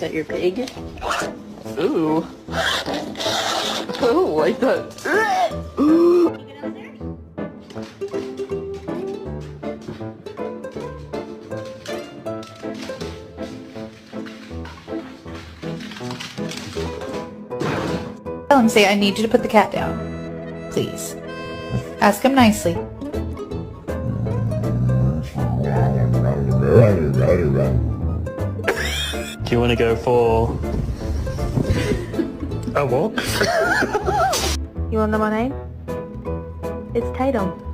that your pig? Ooh. I don't like that. Ooh. Tell him, say, I need you to put the cat down. Please. Ask him nicely. Do you want to go for a walk? You wanna know my name? It's Tatum.